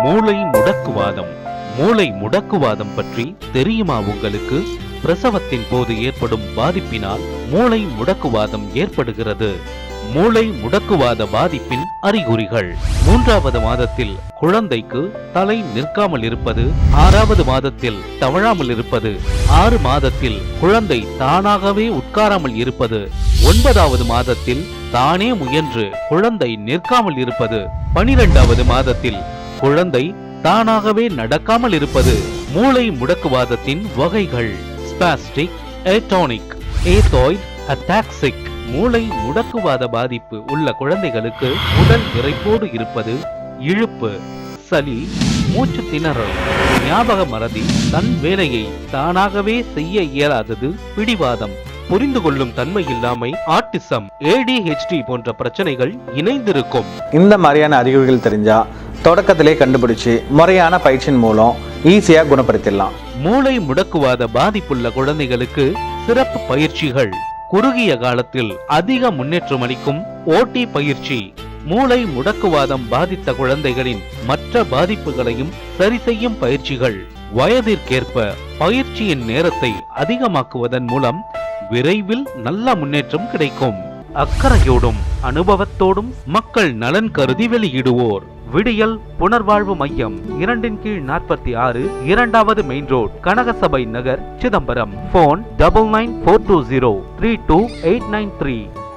மூளை முடக்குவாதம். மூளை முடக்குவாதம் பற்றி தெரியுமா உங்களுக்கு? பிரசவத்தின் போது ஏற்படும் பாதிப்பினால் மூளை முடக்குவாதம் ஏற்படுகிறது. மூளை முடக்குவாத பாதிப்பின் அறிகுறிகள்: 3வது மாதத்தில் குழந்தைக்கு தலை நிற்காமல் இருப்பது, 6வது மாதத்தில் தவழாமல் இருப்பது, 6 மாதத்தில் குழந்தை தானாகவே உட்காராமல் இருப்பது, 9வது மாதத்தில் தானே முயன்று குழந்தை நிற்காமல் இருப்பது, 12வது மாதத்தில் குழந்தை தானாகவே நடக்காமல் இருப்பது. மூளை முடக்குவாதத்தின் வகைகள்: ஸ்பாஸ்டிக், ஏட்டோனிக், ஏதோய்ட், அடாக்சிக். மூளை முடக்குவாத பாதிப்பு உள்ள குழந்தைகளுக்கு உடல் இரைப்போடு இருப்பது, இழுப்பு, சளி, மூச்சு திணறல், ஞாபக மறதி, தன் வேலையை தானாகவே செய்ய இயலாதது, பிடிவாதம், புரிந்து கொள்ளும் தன்மை இல்லாமை, ஆட்டிசம், ADHD போன்ற பிரச்சனைகள் இணைந்திருக்கும். இந்த மாதிரியான அறிகுறிகள் தெரிஞ்சா தொடக்கத்திலே கண்டுபிடிச்சு முறையான பயிற்சியின் மூலம் ஈஸியா குணப்படுத்திடலாம். மூளை முடக்குவாத பாதிப்புள்ள குழந்தைகளுக்கு சிறப்பு பயிற்சிகள்: குறுகிய காலத்தில் அதிக முன்னேற்றம் அளிக்கும் OT பயிற்சி. மூளை முடக்குவாதம் பாதித்த குழந்தைகளின் மற்ற பாதிப்புகளையும் சரி செய்யும் பயிற்சிகள். வயதிற்கேற்ப பயிற்சியின் நேரத்தை அதிகமாக்குவதன் மூலம் விரைவில் நல்ல முன்னேற்ம் கிடைக்கும். அக்கறையோடும் அனுபவத்தோடும் மக்கள் நலன் கருதி வெளியிடுவோர் விடியல் புனர்வாழ்வு மையம், 2/46, 2வது மெயின் ரோட், கனகசபை நகர், சிதம்பரம். போன் 9942032893.